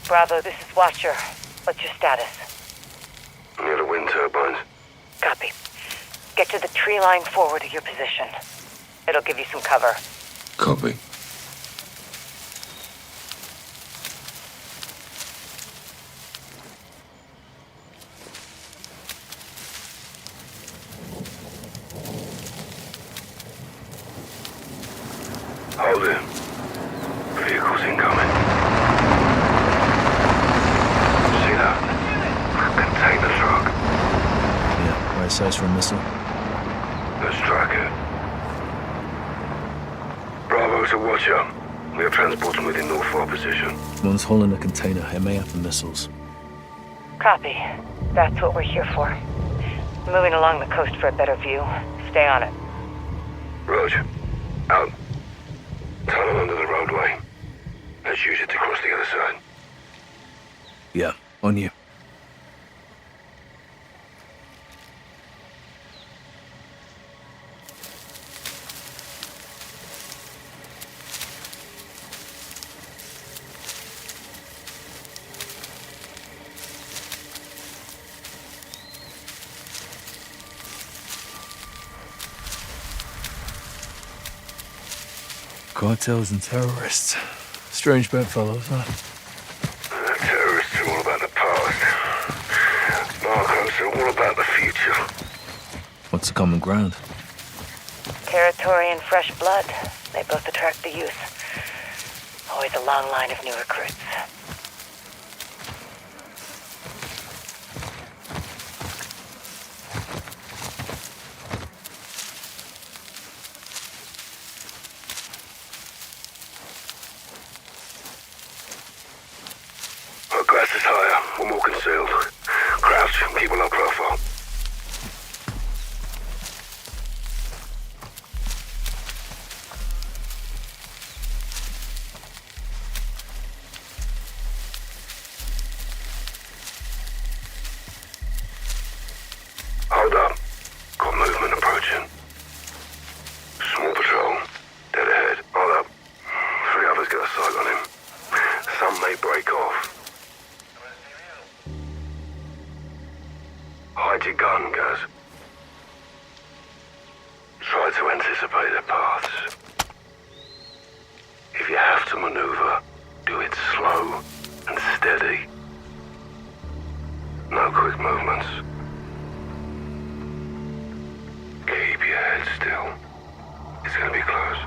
Bravo, this is Watcher. What's your status? Near the wind turbines. Copy. Get to the tree line forward of your position. It'll give you some cover. Copy. Hold it. Vehicles incoming. See that? Container truck. Yeah, right size for a missile. Let's track it. Bravo to Watcher. We have transports moving north for our position. One's hauling a container, MAF and missiles. Copy. That's what we're here for. Moving along the coast for a better view. Stay on it. Roger. Out. Tunnel under the roadway. Let's use it to cross the other side. Yeah, on you. Cartels and terrorists. Strange bedfellows, huh? Terrorists are all about the past. Narcos are all about the future. What's the common ground? Territory and fresh blood. They both attract the youth. Always a long line of new recruits. Our grass is higher. We're more concealed. Crouch and keep a low profile. Hold up. Got movement approaching. Small patrol. Dead ahead. Hold up. 3 others got a sight on him. Some may break off. Hide your gun, Gaz. Try to anticipate their paths. If you have to maneuver, do it slow and steady. No quick movements. Keep your head still. It's gonna be close.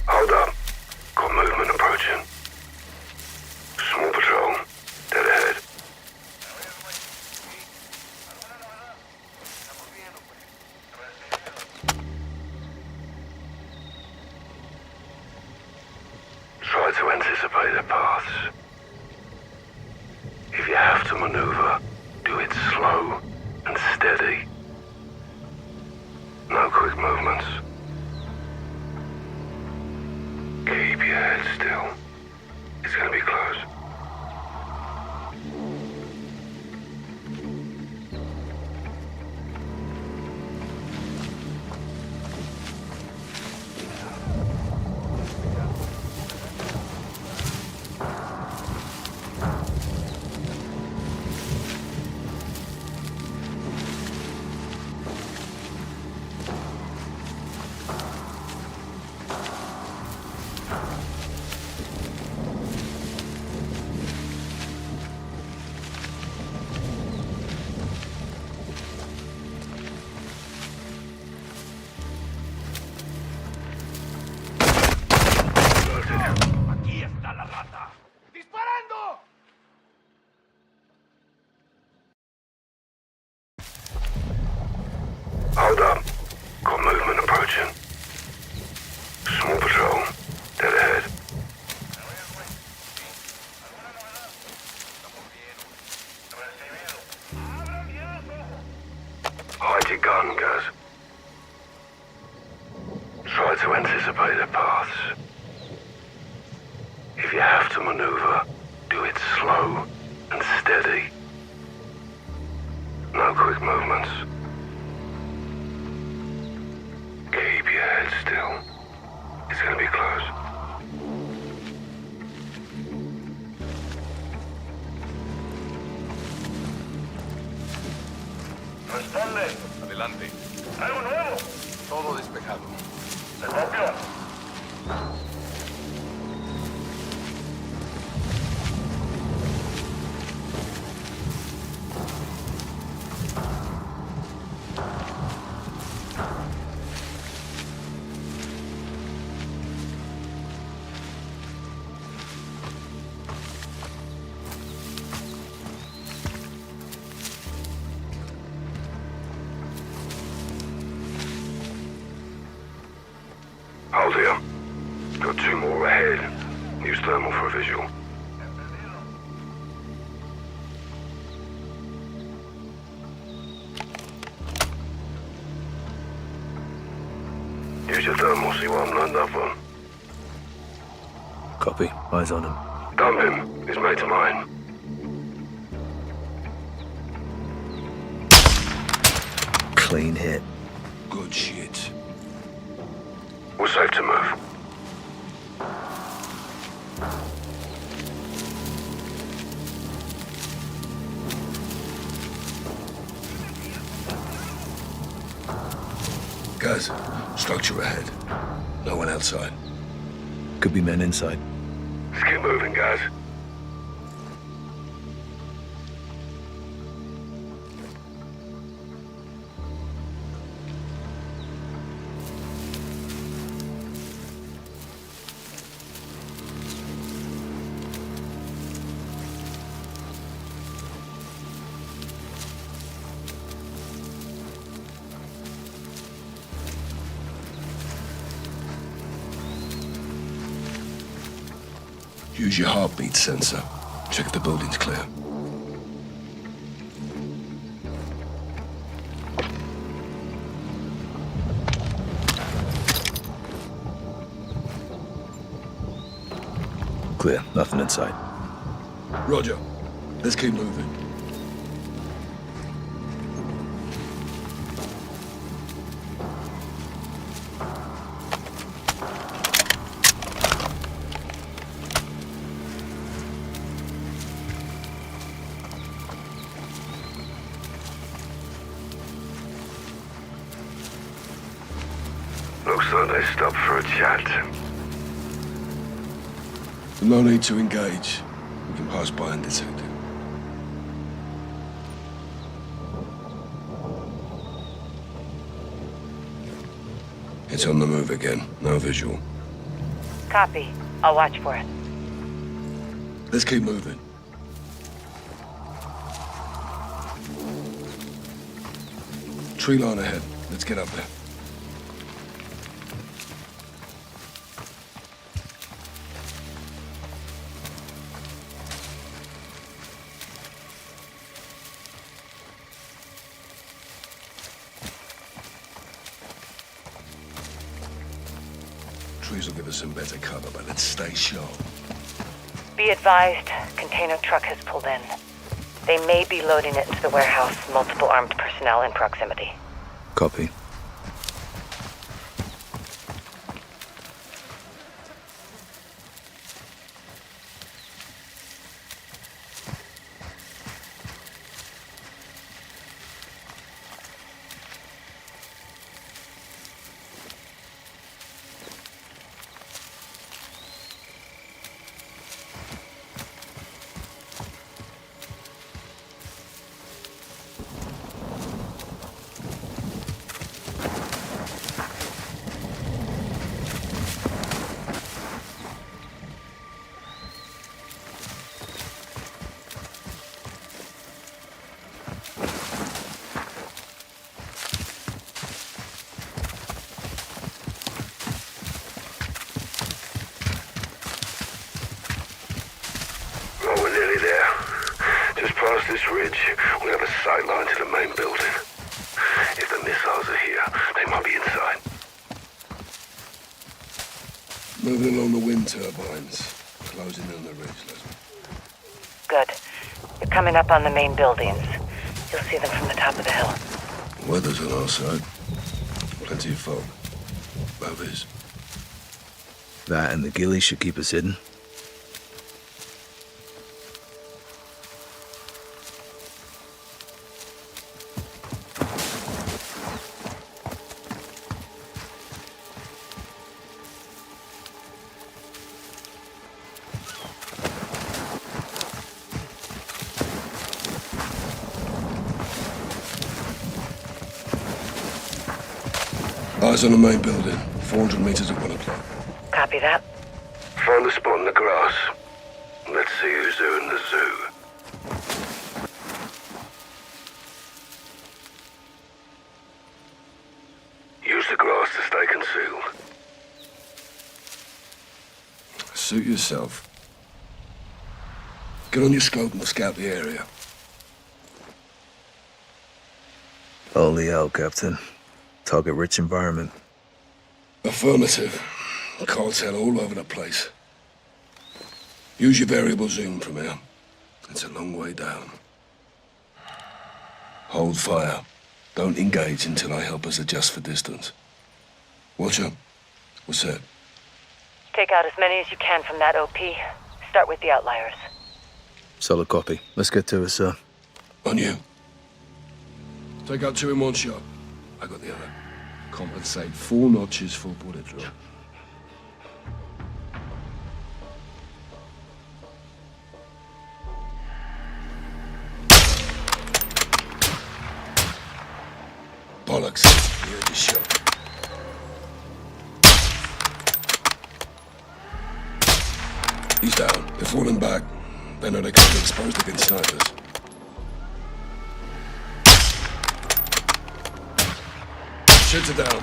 Hold up. Got movement approaching. Small patrol. Dead ahead. Try to anticipate their paths. If you have to maneuver, do it slow and steady. No quick movements. Keep your head still. It's gonna be close. gun, Gaz. Try to anticipate their paths. If you have to maneuver, do it slow and steady. No quick movements. Keep your head still. It's gonna be close. Responde. Adelante. Algo nuevo. Todo despejado. Se copió. Hold here. Got two more ahead. Use thermal for a visual. Use your thermal, see what I'm lined up on. Copy. Eyes on him. Dump him. His mate's mine. Clean hit. Good shit. We're safe to move. Guys, structure ahead. No one outside. Could be men inside. Let's keep moving, guys. Use your heartbeat sensor. Check if the building's clear. Clear. Nothing inside. Roger. Let's keep moving. Looks like they stopped for a chat. No need to engage. We can pass by undetected. It's on the move again. No visual. Copy. I'll watch for it. Let's keep moving. Tree line ahead. Let's get up there. Trees will give us some better cover, but let's stay sharp. Be advised, container truck has pulled in. They may be loading it into the warehouse. Multiple armed personnel in proximity. Copy. Past this ridge, we have a sight line to the main building. If the missiles Moving along the wind turbines. Closing in on the ridge, Leslie. Good. You're coming up on the main buildings. You'll see them from the top of the hill. Weather's on our side. Plenty of fog. Love is. That and the ghillie should keep us hidden. Eyes on the main building. 400 meters at 1 o'clock. Copy that. Find the spot in the grass. Let's see who's doing the zoo. Use the grass to stay concealed. Suit yourself. Get on your scope and scout the area. Holy hell, Captain. Target-rich environment. Affirmative. Cartel all over the place. Use your variable zoom from here. It's a long way down. Hold fire. Don't engage until I help us adjust for distance. Watch up. What's that? Take out as many as you can from that OP. Start with the outliers. Solid copy. Let's get to it, sir. On you. Take out 2 in 1 shot. I got the other. Compensate 4 notches for bullet drop. Bollocks. You heard your shot. He's down. They're falling back. They know they can't be exposed against snipers. Shoots are down.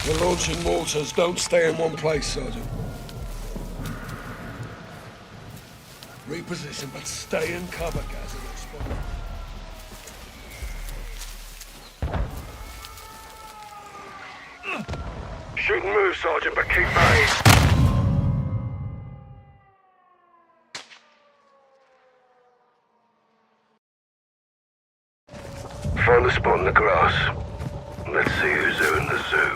We're launching mortars. Don't stay in one place, Sergeant. Reposition, but stay in cover, Gaz. Shoot and move, Sergeant, but keep baying. Find the spot in the grass. Let's see who's doing the zoo.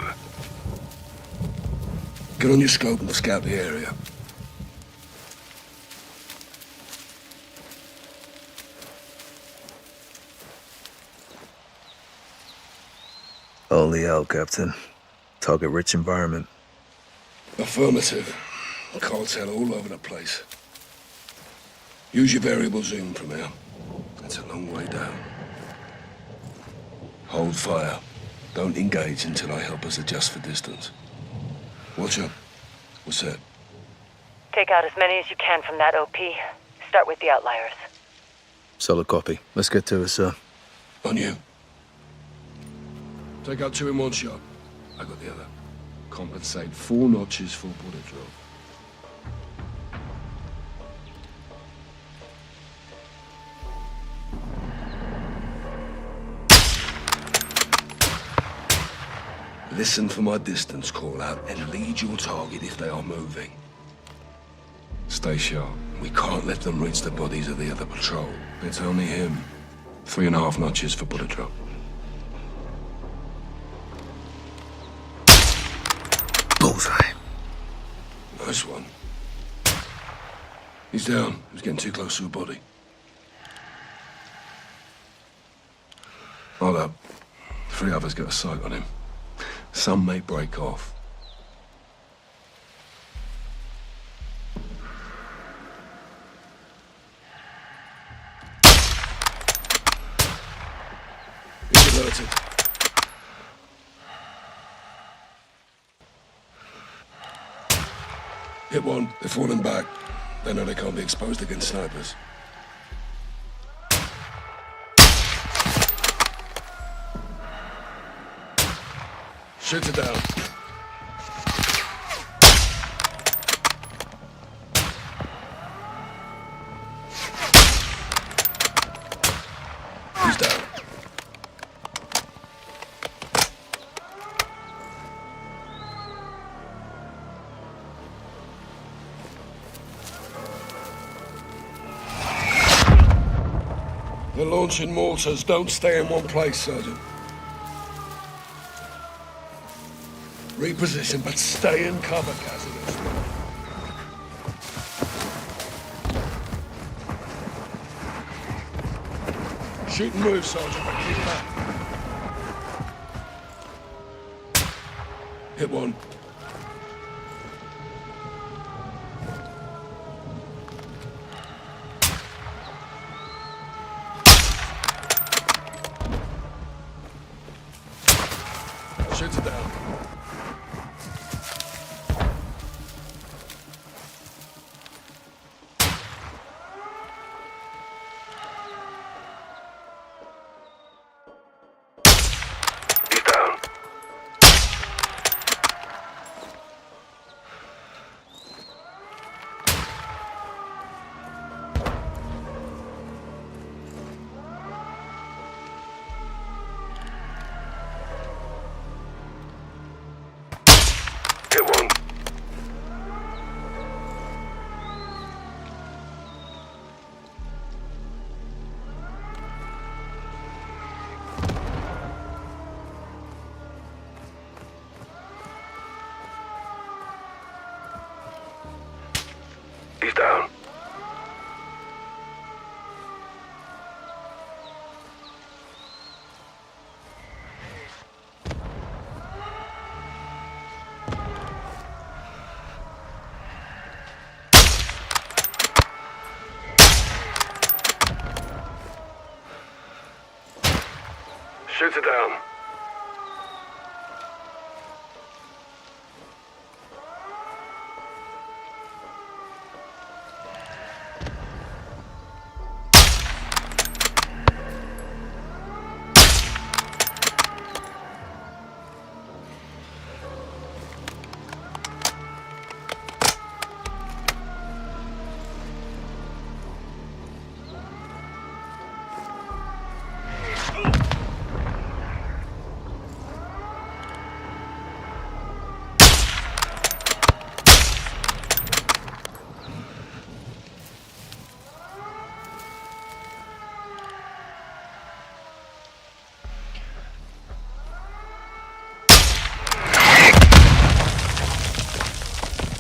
Get on your scope and scout the area. Holy hell, Captain. Target-rich environment. Affirmative. Cartel all over the place. Use your variable zoom from here. It's a long way down. Hold fire. Don't engage until I help us adjust for distance. Watch up. What's that? Take out as many as you can from that OP. Start with the outliers. Solid copy. Let's get to it, sir. On you. Take out 2 in 1 shot. I got the other. Compensate 4 notches for bullet drop. Listen for my distance call out and lead your target if they are moving. Stay sharp. We can't let them reach the bodies of the other patrol. It's only him. 3.5 notches for bullet drop. Bullseye. Nice one. He's down. He was getting too close to a body. Hold up. 3 others got a sight on him. Some may break off. He's alerted. Hit one. They're falling back. They know they can't be exposed against snipers. Shoot it down. They're launching mortars. Don't stay in one place, Sergeant. Reposition, but stay in cover, Cassidy. Shoot and move, Sergeant, but keep back. Hit one. Shoot it down. He's down. Hit one. He's down. Shoot it down.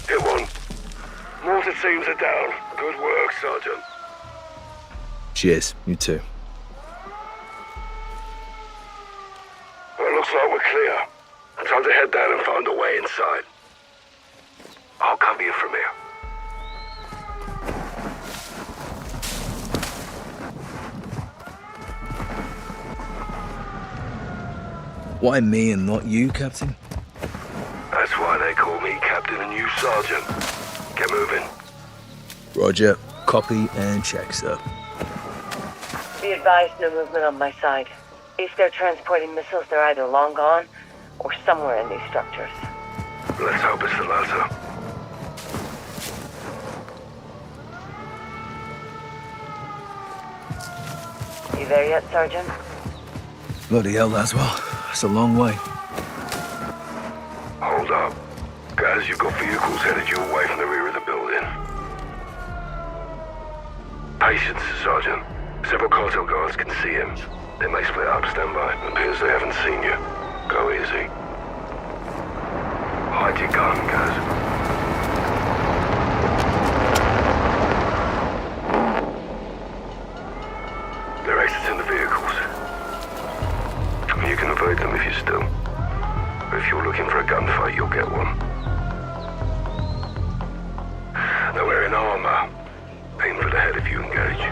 Hit one. Mortar teams are down. Good work, Sergeant. Cheers, you too. Well, it looks like we're clear. Time to head down and find a way inside. I'll cover you from here. Why me and not you, Captain? That's why they call me Captain and you Sergeant. Get moving. Roger. Copy and check, sir. Be advised, no movement on my side. If they're transporting missiles, they're either long gone or somewhere in these structures. Let's hope it's the latter. You there yet, Sergeant? Bloody hell, Laswell. It's a long way. Hold up. Guys, you've got vehicles headed you away from the rear of the building. Patience, Sergeant. Several cartel guards can see him. They may split up. Stand by. It appears they haven't seen you. Go easy. Hide your gun, guys. They're exiting the vehicles. You can avoid them if you're still. But if you're looking for a gunfight, you'll get one. They're wearing armor. Aim for the head if you engage.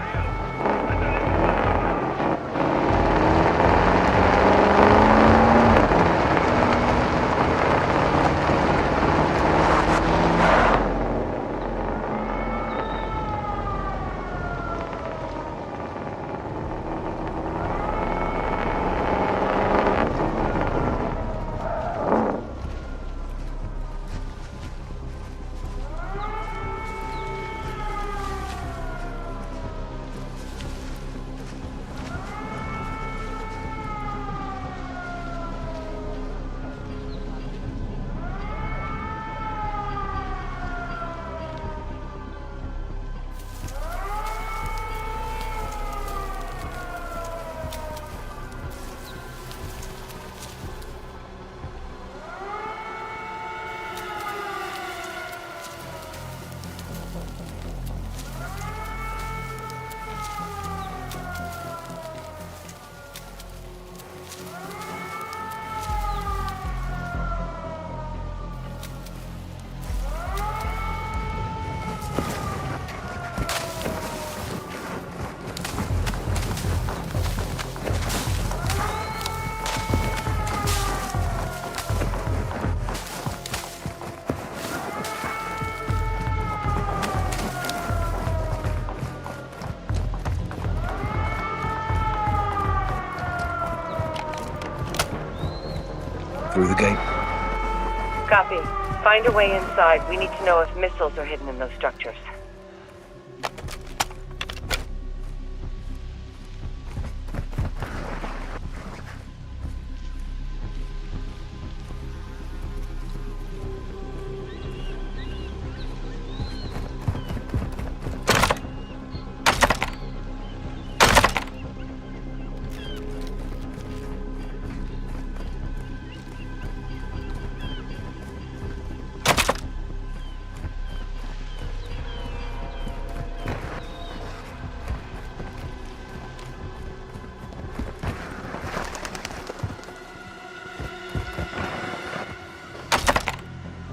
Through the gate? Copy. Find a way inside. We need to know if missiles are hidden in those structures.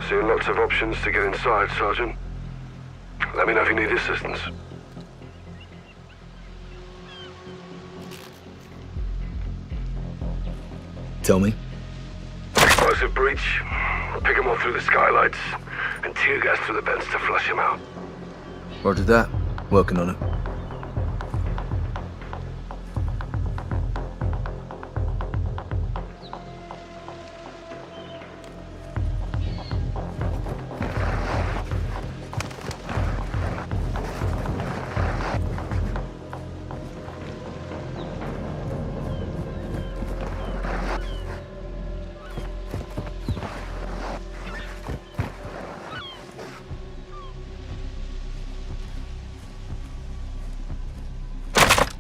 Seeing lots of options to get inside, Sergeant. Let me know if you need assistance. Tell me. Explosive breach. Pick them off through the skylights, and tear gas through the vents to flush them out. Roger that. Working on it.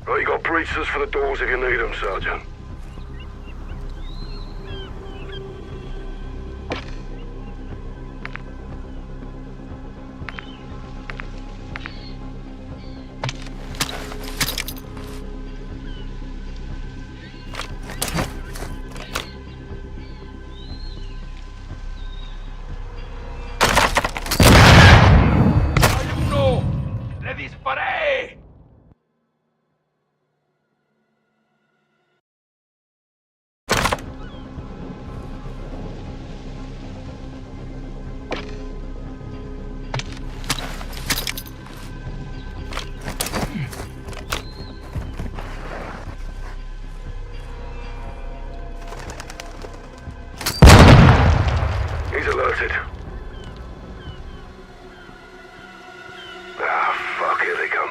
Right, you got breaches for the doors if you need them, Sergeant. ¡No! ¡Le disparé! He's alerted. Ah, fuck, here they come.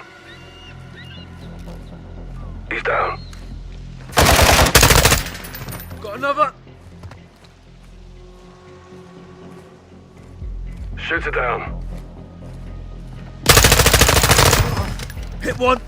He's down. Got another? Shooter down. Hit one.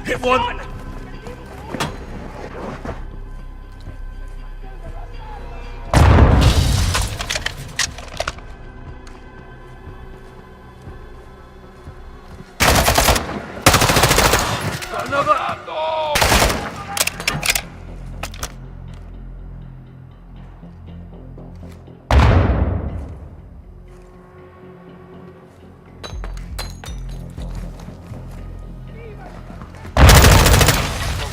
Hit one. Got another.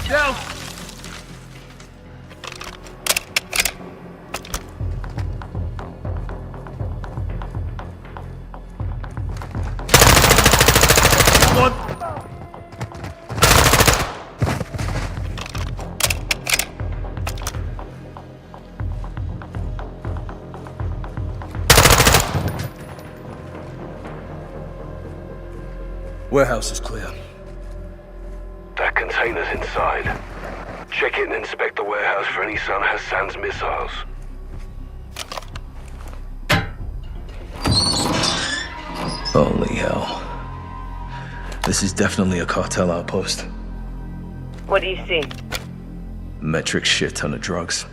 Down. One. Warehouse is clear. That container's inside. Check it and inspect the warehouse for any Son Hassan's missiles. Holy hell. This is definitely a cartel outpost. What do you see? Metric shit ton of drugs.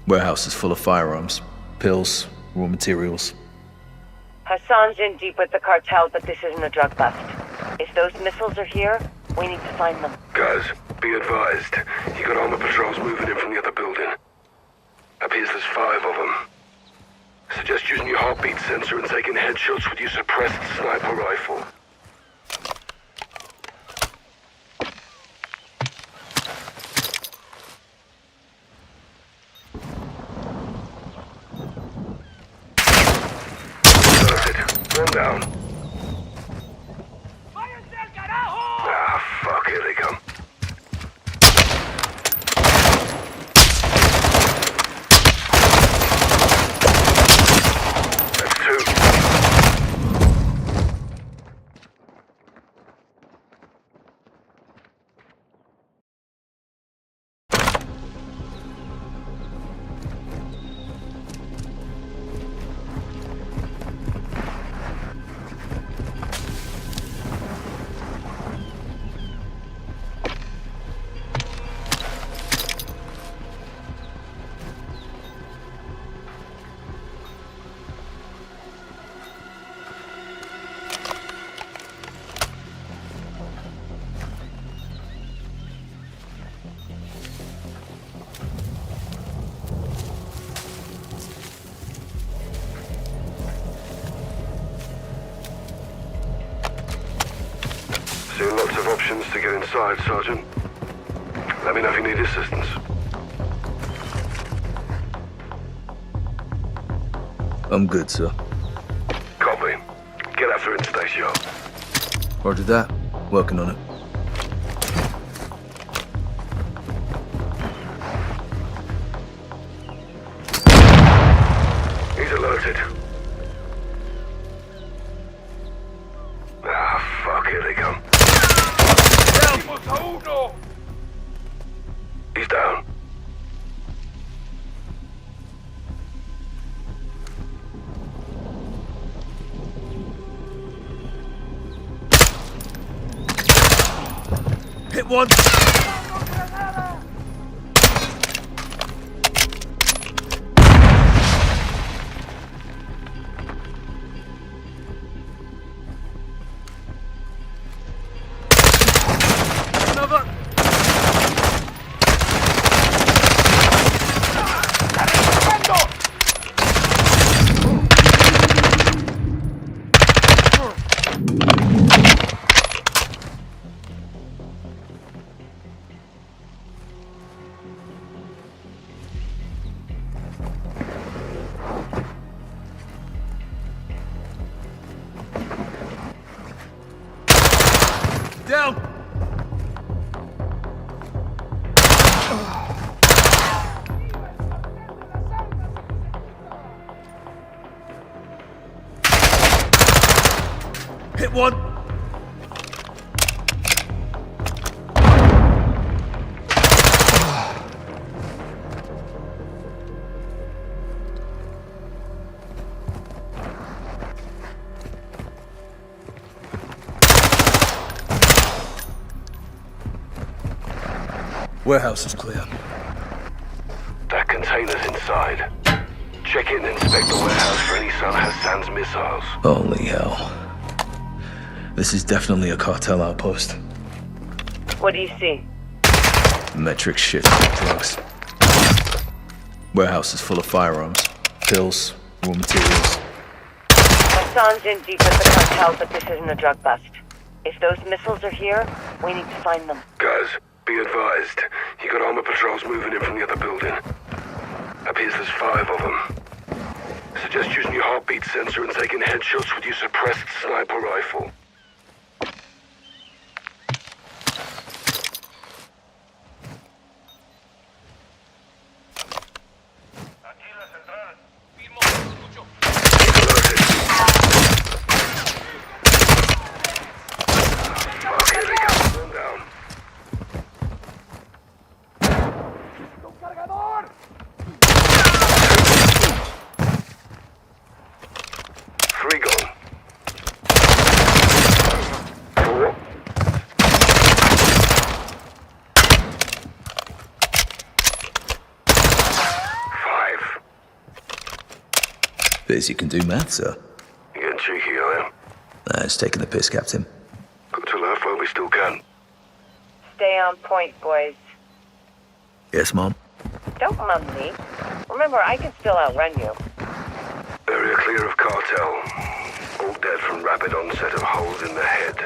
Warehouse is full of firearms, pills, raw materials. Hassan's in deep with the cartel, but this isn't a drug bust. If those missiles are here, we need to find them. Guys, be advised. You got armor patrols moving in from the other building. Appears there's 5 of them. Suggest using your heartbeat sensor and taking headshots with your suppressed sniper rifle. One down. Ah, fuck, here they come. That's 2. Seeing lots of options to get inside, Sergeant. Let me know if you need assistance. I'm good, sir. Copy. Get after it and stay sharp. Roger that. Working on it. He's alerted. Ah, fuck, here they come. MW2! He's down. Hit one! Another! Down! Hit one! Warehouse is clear. That container's inside. Check it and inspect the warehouse for any Son Hassan's missiles. Holy hell. This is definitely a cartel outpost. What do you see? Metric shit ton of drugs. Warehouse is full of firearms, pills, raw materials. Hassan's in deep with the cartel, but this isn't a drug bust. If those missiles are here, we need to find them. Guys, be advised. You got armor patrols moving in from the other building. Appears there's 5 of them. Suggest using your heartbeat sensor and taking headshots with your suppressed sniper rifle. Three gone. Appears you can do math, sir. You getting cheeky, I am. It's taking the piss, Captain. Got to laugh while we still can. Stay on point, boys. Yes, Mom? Don't mum me. Remember, I can still outrun you. Area clear of cartel. All dead from rapid onset of holes in the head.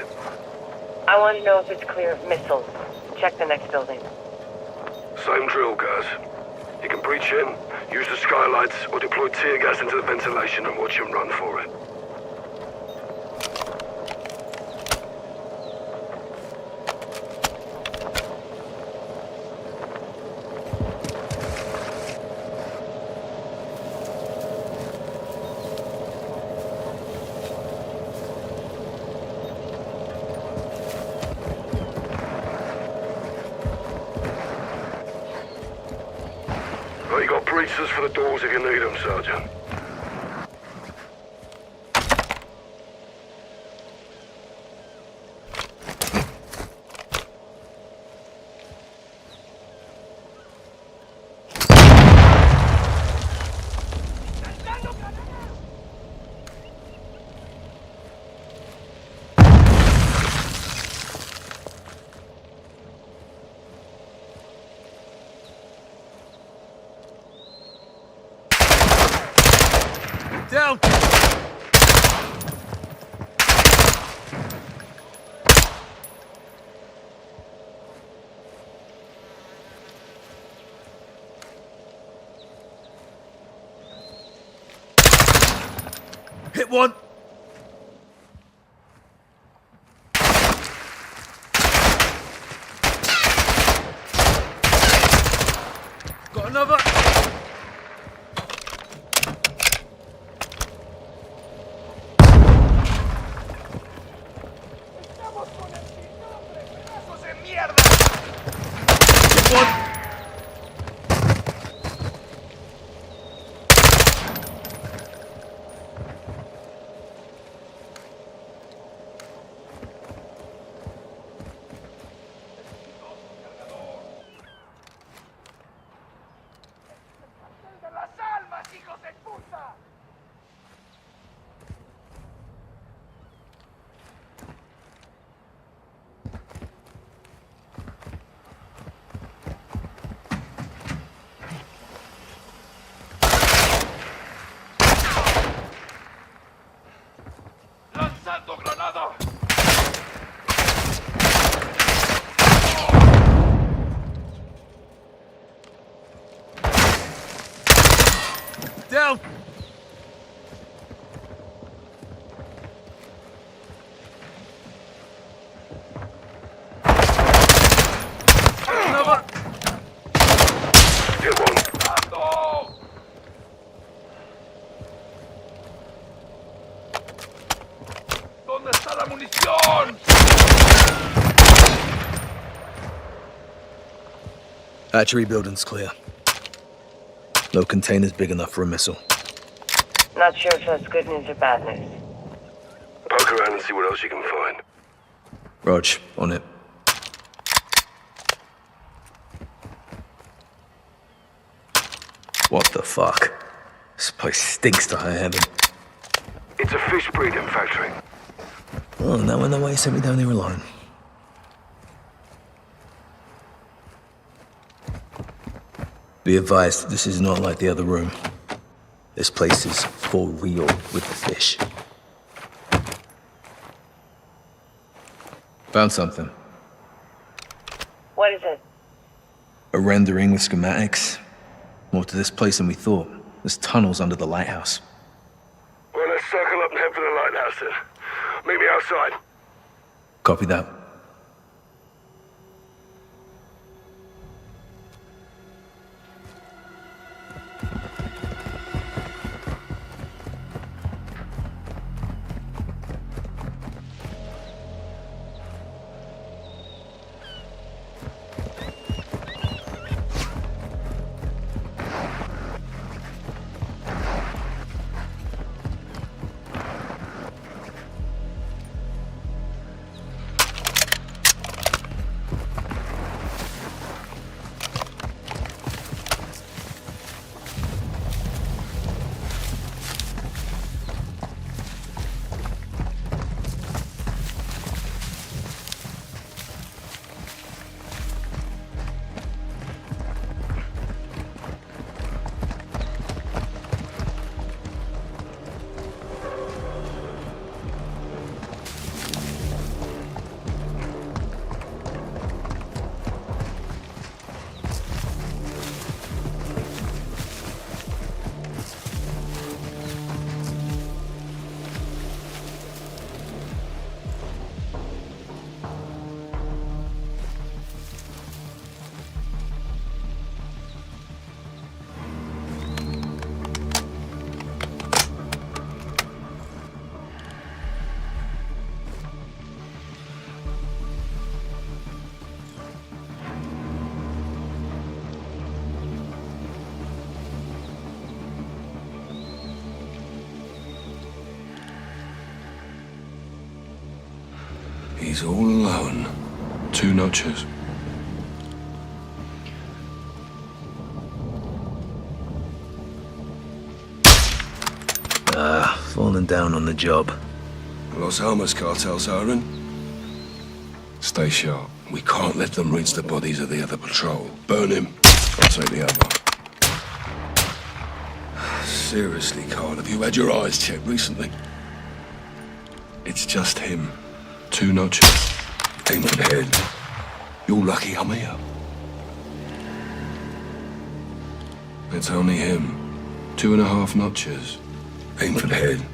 I want to know if it's clear of missiles. Check the next building. Same drill, guys. You can breach in, use the skylights, or deploy tear gas into the ventilation and watch them run for it. Well, you got breaches for the doors if you need them, Sergeant. Down! Hit one! Got another! ¡Lanzando granada! Down! Another! Hit one. ¡Ando! ¿Dónde está la munición? Hatchery building's clear. No containers big enough for a missile. Not sure if that's good news or bad news. Poke around and see what else you can find. Rog, on it. What the fuck? This place stinks to high heaven. It's a fish breeding factory. Oh, now I know why you sent me down here alone. Be advised, this is not like the other room. This place is for real with the fish. Found something. What is it? A rendering with schematics. More to this place than we thought. There's tunnels under the lighthouse. Well, let's circle up and head for the lighthouse then. Meet me outside. Copy that. He's all alone. 2 notches. Falling down on the job. Los Alamos cartel siren. Stay sharp. We can't let them reach the bodies of the other patrol. Burn him. I'll take the other. Seriously, Carl, have you had your eyes checked recently? It's just him. 2 notches. Aim for the head. You're lucky I'm here. It's only him. 2.5 notches. Aim for the head.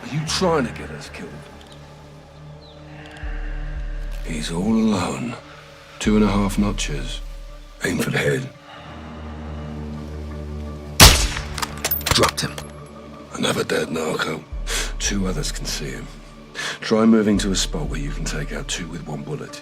Are you trying to get us killed? He's all alone. 2.5 notches. Aim for the head. Dropped him. Another dead narco. 2 others can see him. Try moving to a spot where you can take out 2 with 1 bullet.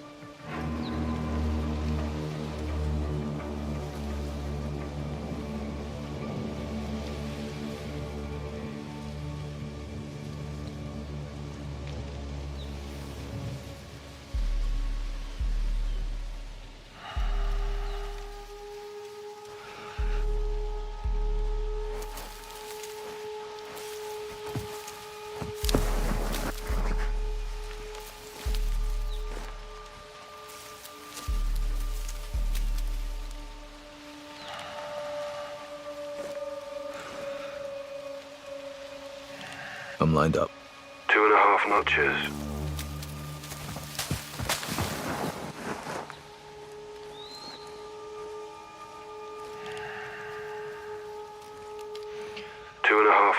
I'm lined up. 2.5 notches.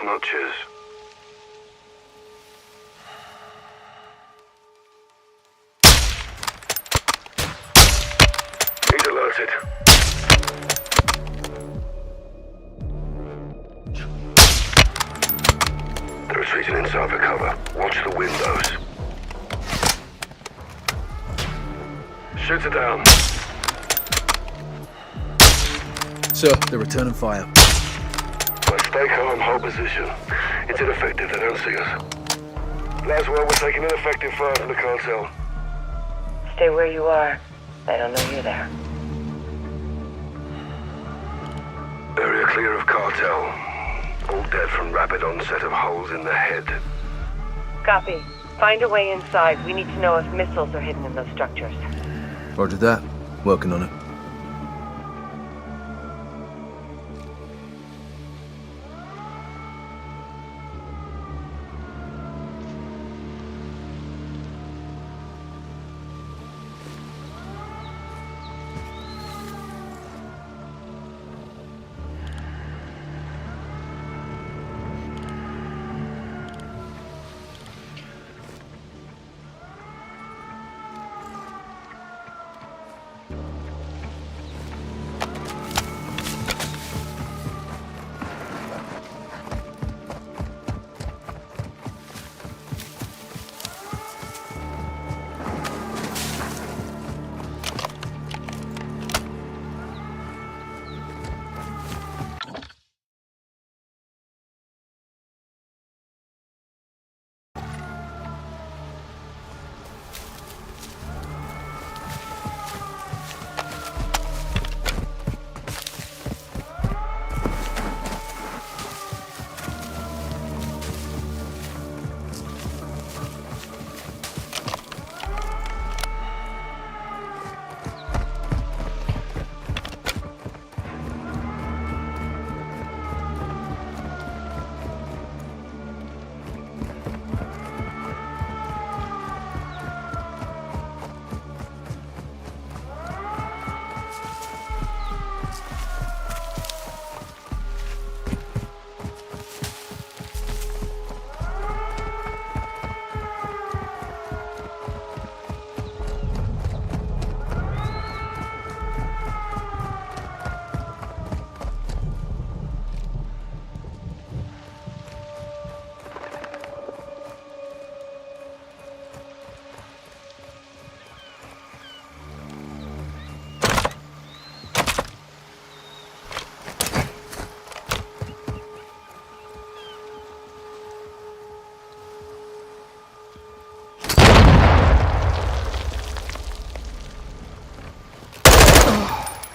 Notches. He's alerted. They're retreating inside for cover. Watch the windows. Shoot it down. Sir, they're returning fire. Stay calm, hold position. It's ineffective, they don't see us. Laswell, we're taking ineffective fire from the cartel. Stay where you are. They don't know you're there. Area clear of cartel. All dead from rapid onset of holes in the head. Copy. Find a way inside. We need to know if missiles are hidden in those structures. Roger that. Working on it.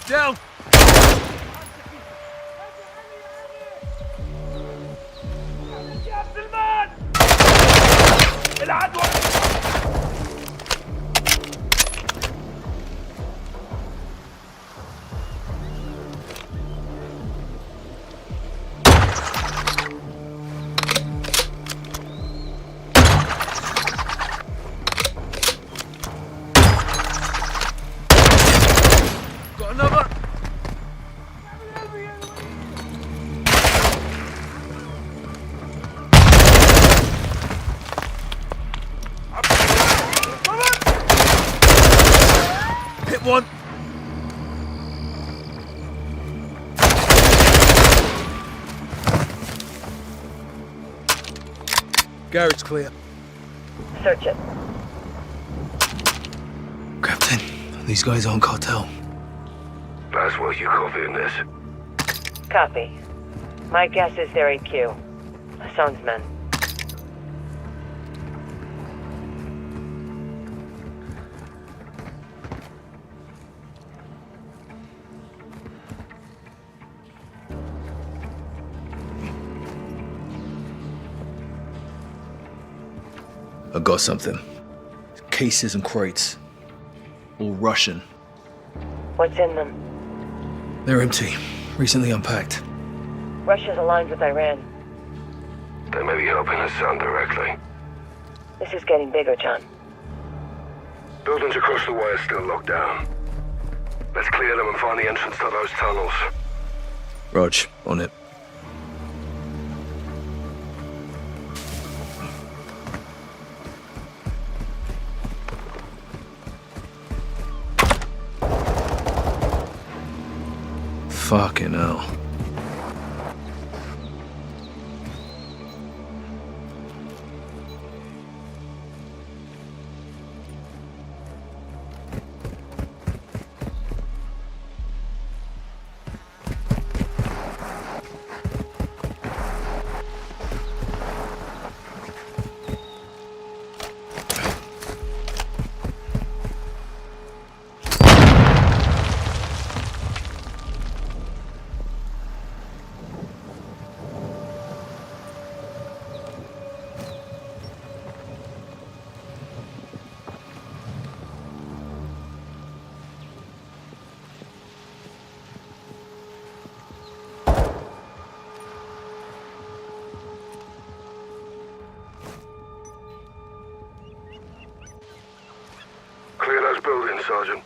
Down! يا سلمان العدو Got another! Hit one! Garage clear. Search it. Captain, these guys aren't cartel. That's what you copying this. Copy. My guess is they're AQ. Hassan's men. I got something. Cases and crates. All Russian. What's in them? They're empty. Recently unpacked. Russia's aligned with Iran. They may be helping Hassan directly. This is getting bigger, John. Buildings across the way are still locked down. Let's clear them and find the entrance to those tunnels. Rog, on it. Fucking hell. Clear those buildings, Sergeant.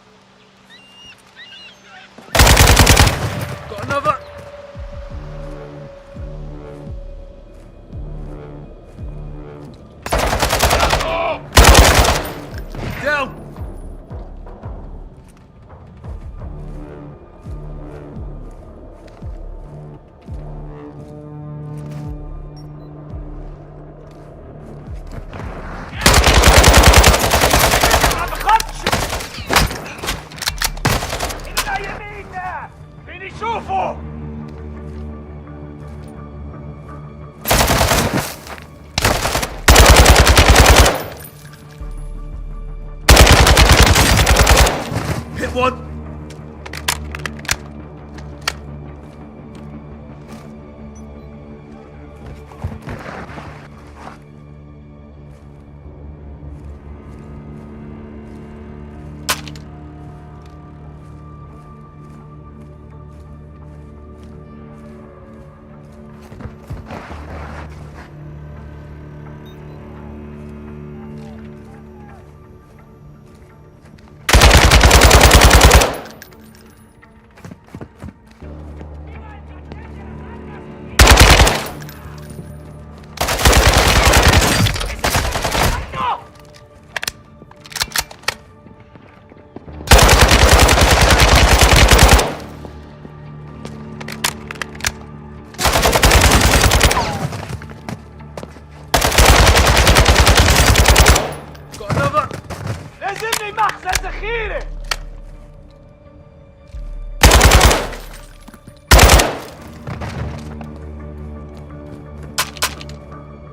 Got another! Down! شوفوا Hit one! لازمني مخزن ذخيرة.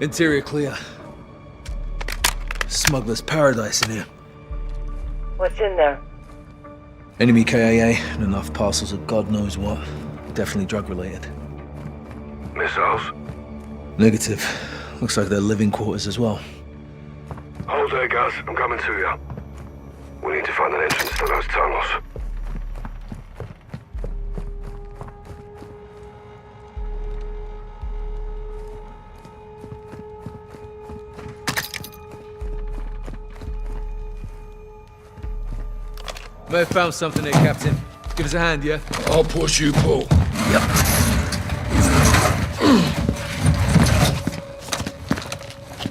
Interior clear. Smuggler's paradise in here. What's in there? Enemy KIA and enough parcels of God knows what. Definitely drug-related. Missiles? Negative. Looks like they're living quarters as well. Hold there, Gaz. I'm coming to you. We need to find an entrance to those tunnels. May have found something there, Captain. Give us a hand, yeah? I'll push you, pull. Yep.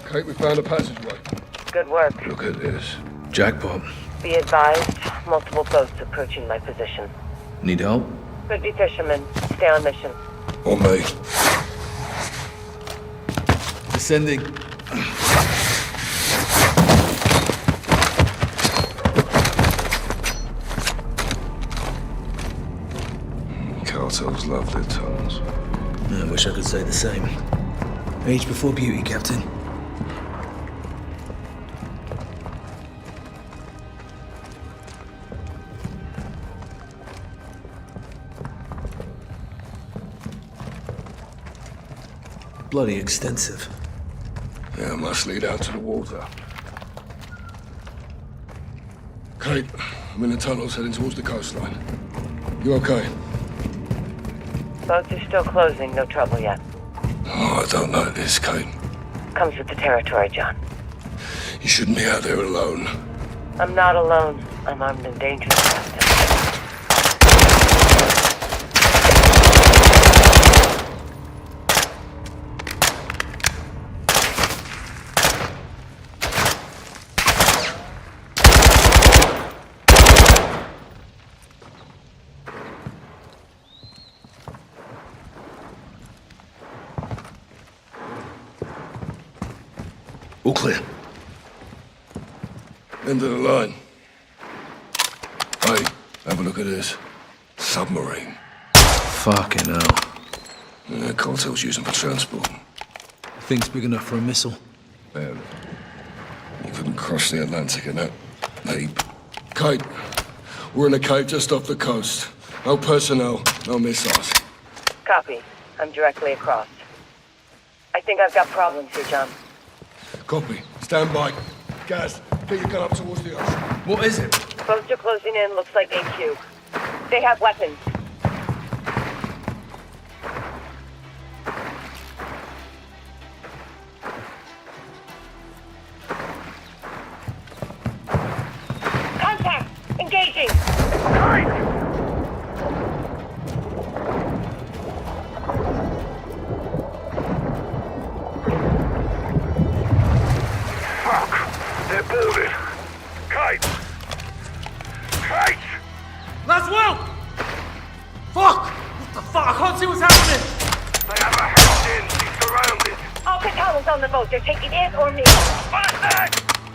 Kate, we found a passageway. Good work. Look at this. Jackpot. Be advised, multiple boats approaching my position. Need help? Could be fishermen. Stay on mission. On me. Descending. Cartels love their tunnels. I wish I could say the same. Age before beauty, Captain. Bloody extensive. Yeah, must lead out to the water. Kate, I'm in the tunnels heading towards the coastline. You okay? Boats are still closing. No trouble yet. Oh, I don't like this, Kate. Comes with the territory, John. You shouldn't be out there alone. I'm not alone. I'm armed and dangerous, Captain. All clear. End of the line. Hey, have a look at this. Submarine. Fucking hell. Yeah, cartel's using for transport. Thing's big enough for a missile. Barely. You couldn't cross the Atlantic in that heap. Kate, we're in a cave just off the coast. No personnel, no missiles. Copy. I'm directly across. I think I've got problems here, John. Copy. Stand by. Gaz, get your gun up towards the ocean. What is it? Boats are closing in. Looks like AQ. They have weapons. Contact! Engaging! They're boarded. Kate! Kate! Laswell! Fuck! What the fuck? I can't see what's happening! They have a house in. He's surrounded. All Catala's on the boat. They're taking it or me. فلسطين!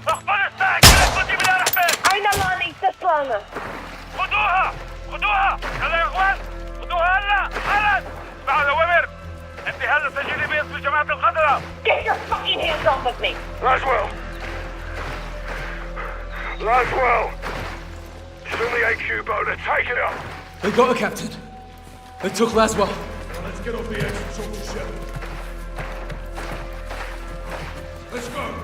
فلسطين! كانت بدي بدي أرحب! أين الله تسلمنا؟ خدوها! خدوها! يلا يا اخوان! خدوها هلا! حالا! اسمعوا الأوامر! انت هلا سجلي باسم جماعة الخضراء! Get your fucking hands off of me! Laswell! Laswell! She's on the AQ boat. They're taking her. They got her, Captain. They took Laswell. Let's get off the edge and talk to Shep. Let's go.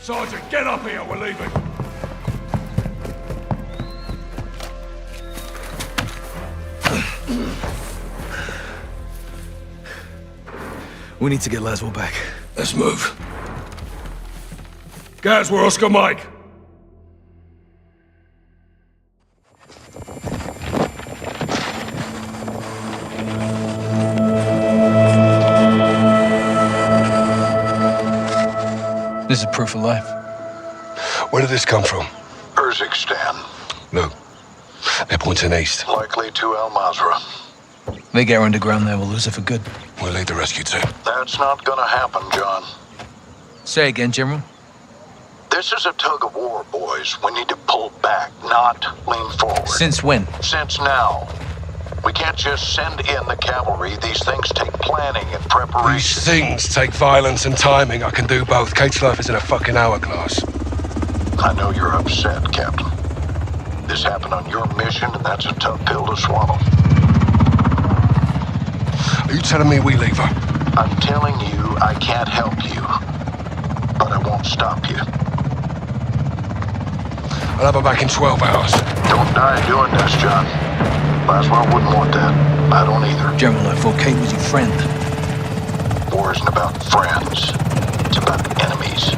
Sergeant, get up here, we're leaving. We need to get Laswell back. Let's move. Gaz, we're Oscar Mike. This is proof of life. Where did this come from? Urzikstan. Look, they're pointing east. Likely to Al Mazrah. They get her underground there, we'll lose her for good. We'll lead the rescue team. That's not gonna happen, John. Say again, General. This is a tug of war, boys. We need to pull back, not lean forward. Since when? Since now. We can't just send in the cavalry. These things take planning and preparation. These things take violence and timing. I can do both. Kate's life is in a fucking hourglass. I know you're upset, Captain. This happened on your mission, and that's a tough pill to swallow. Are you telling me we leave her? I'm telling you I can't help you, but I won't stop you. I'll have her back in 12 hours. Don't die doing this, John. Laswell wouldn't want that. I don't either. General, I thought Kate was your friend. War isn't about friends. It's about enemies.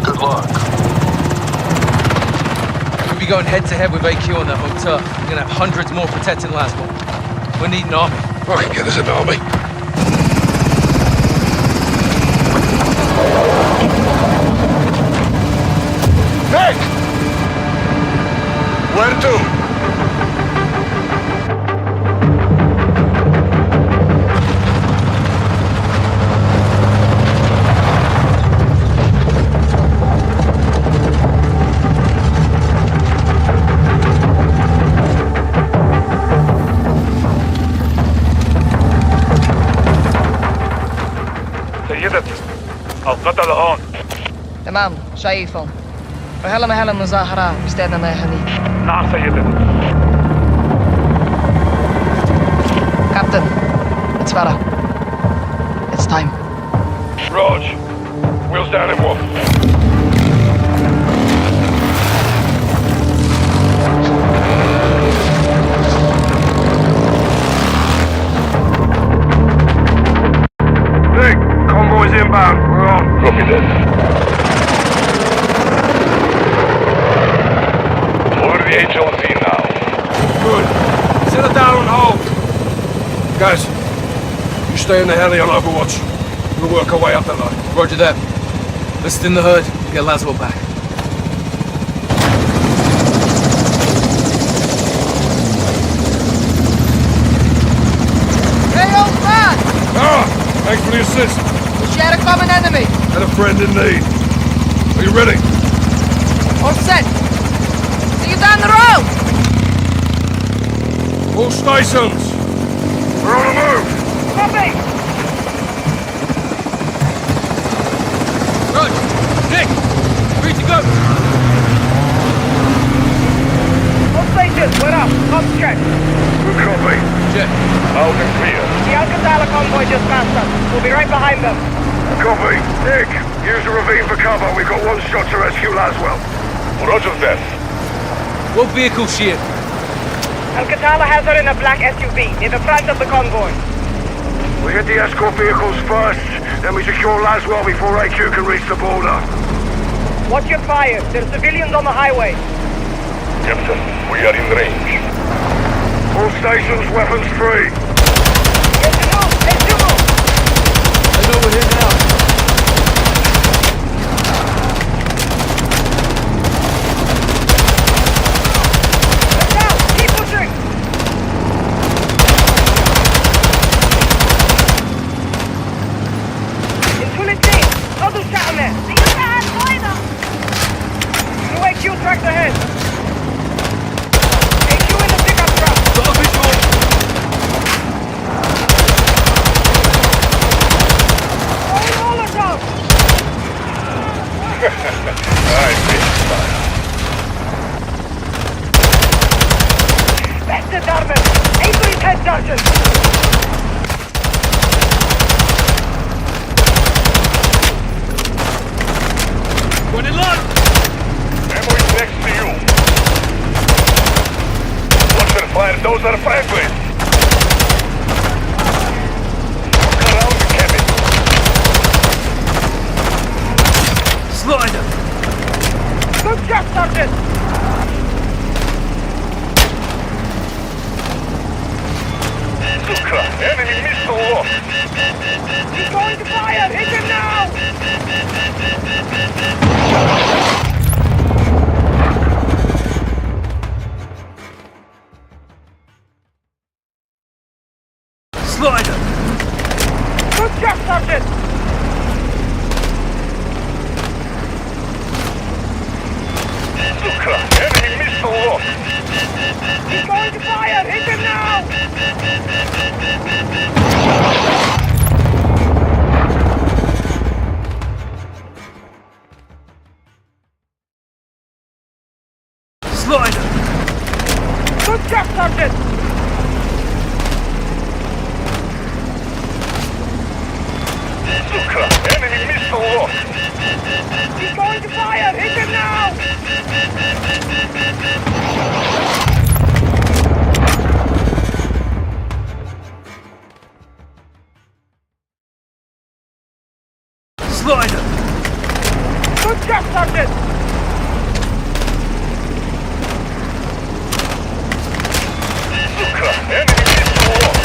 Good luck. We'll be going head-to-head with AQ on that hotel. We're gonna have hundreds more protecting Laswell. We need an army. Fucking get us an army. Nick! Where to? سيدتي القتل هون. تمام شايفهم. وهلا مهلا مظاهرة باستعدادنا ما يهنيك. نعم سيدتي. Captain, it's Farah. It's time. Raj, we'll stand and walk. Nick, convoy's inbound. We're on. Copy that. Order the HLZ now. Good. Settle down and hold. Guys, you stay in the heli on Overwatch. We'll work our way up that line. Roger that. Let's thin the herd, get Laswell back. Hey, old man! Ah! Thanks for the assist. We share a common enemy. And a friend in need. Are you ready? All set. See you down the road! All stations! We're on the move. Copy! Rog! Nick! Free to go! All stations, we're up. Concentrate. Good copy. Check. Out and clear. The Alcantara convoy just passed us. We'll be right behind them. Copy. Nick, use the ravine for cover. We've got one shot to rescue Laswell. Roger that. What vehicle she in? Alcantara has her in a black SUV near the front of the convoy. We hit the escort vehicles first, then we secure Laswell before AQ can reach the border. Watch your fire. There's civilians on the highway. Captain, we are in range. All stations, weapons free. Let's move! Let's move! I know we're here now. Let's out! Keep pushing! انتوا الاثنين خدوا الشحنة. New AQ tracks ahead. AQ in the pickup truck. Got a visual. Molotov! Beste damen! Aim for his head, Sergeant! Running line! Ammo is next to you. Watch their fire. Those are friendly. Look around the cabin. Slider! Good shot, Sergeant! Suka, enemy missile lost. He's going to fire! Hit him now! Sergeant! Suka! Enemy missile lost! He's going to fire! Hit him now! Slaughter! Good job, Sergeant! Suka! Enemy missile lost! He's going to fire! Hit him now! Slaughter! Good job, Sergeant! Suka! Enemy missile lost!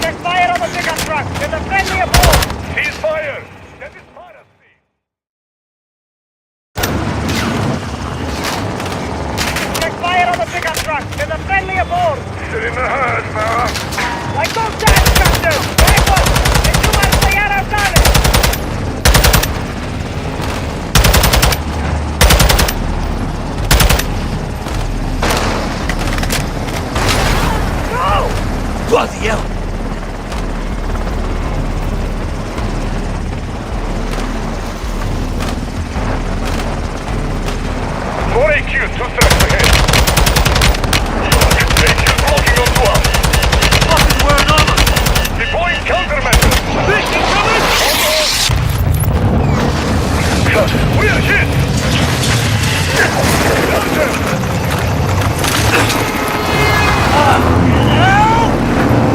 Check fire on the pickup truck! There's a friendly aboard! Cease fire! That is piracy! Check fire on the pickup truck! There's a friendly aboard! Sit in the herd, Farah! Like those tanks, Captain! Rifle! It's too much for your outside! Go! Bloody hell! For AQ, 2 tracks ahead. AQ blocking onto us. Fucking wearing armor! Deploying countermeasures. Big incoming! We are hit!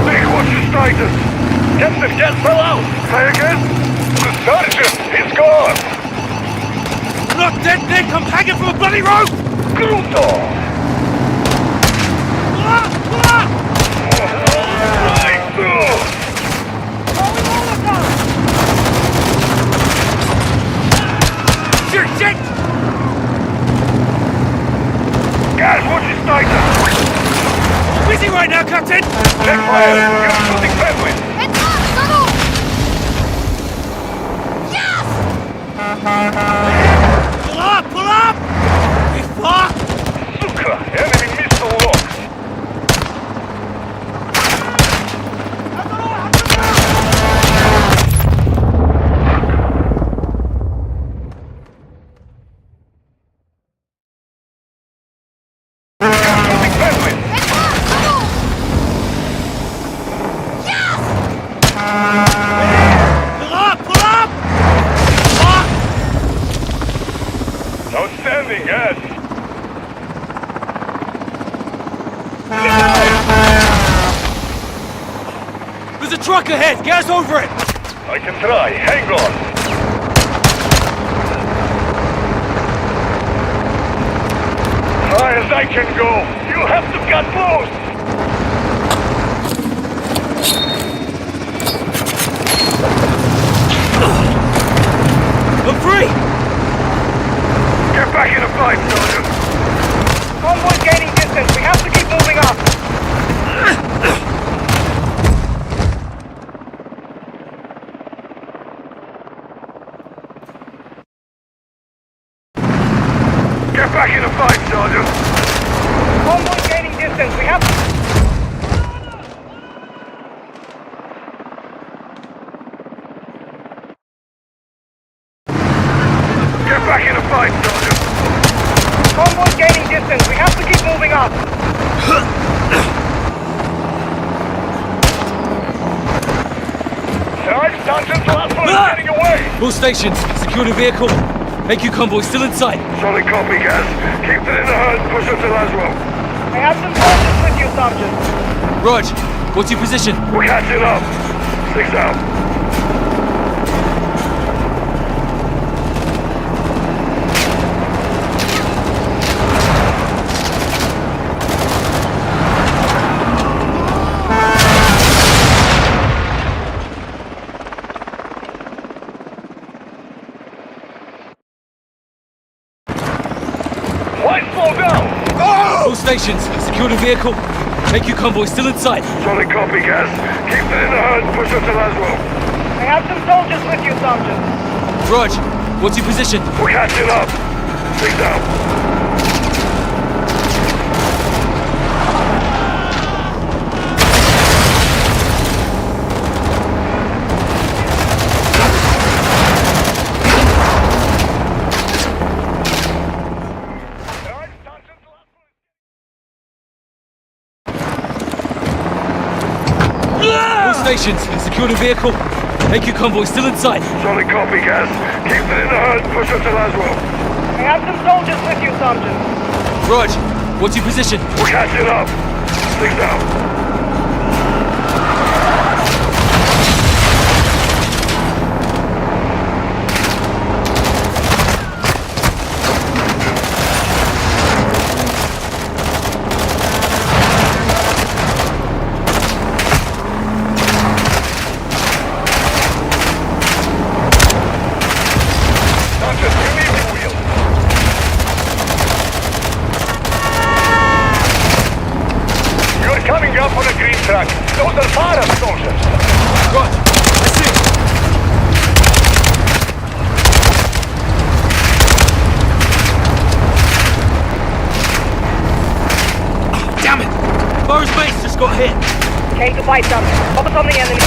Big, what's your status? Captain, gas fell out. Say again? The sergeant, he's gone. Not dead, Nick! I'm hanging from a bloody rope! Crudo! Ah! Ah! Right through! Shit, shit! Guys, what's your status? Busy right now, Captain! Check fire! You're shooting friendly! Pull up! Pull up! We fuck! Suka! Enemy missile lost! Shooting friendly! Pull up! Pull up! Fuck! Outstanding, yes! There's a truck ahead! Get us over it! I can try. Hang on. High as I can go. You have to cut loose. I'm free! Get back in the fight, Sergeant. Convoy gaining distance. We have to keep moving up. Get back in the fight, Sergeant. Convoy gaining distance. We have to... Get back in the fight, Sergeant. Convoy gaining distance. We have to keep moving up. Sarge, Sergeant's last one is getting away. All stations, secure the vehicle. AQ convoy still in sight. Solid copy, Gaz. Keep it in the herd and push us to Laswell. I have some forces with you, Sergeant. Rog, what's your position? We're catching up. 6 out. Allies slow down! All stations, secure the vehicle. AQ convoy still in sight. Solid copy, Gaz. Keep it in the herd and push us to Laswell. I have some soldiers with you, Sergeant. Rog, what's your position? We're catching up. 6 out. All stations, secure the vehicle. AQ convoy still in sight. Solid copy, Gaz. Keep it in the herd and push us to Laswell. I have some soldiers with you, Sergeant. Rog, what's your position? We're catching up. 6 out. You're coming up on a green track. Those are fire soldiers. Rog, I see. Damn it! Burrow's base just got hit. Take the fight, Sergeant. Focus on the enemy.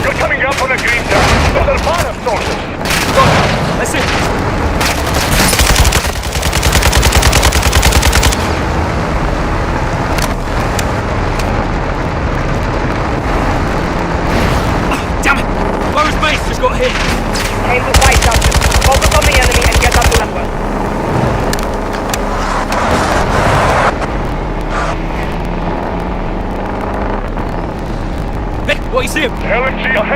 You're coming up on a green track. Those are fire soldiers. Rog, I see. Damn it! Burrow's base just got hit. Take the fight, Sergeant. Focus on the enemy and get up to Laswell. Hey, what you see him? LMG ahead.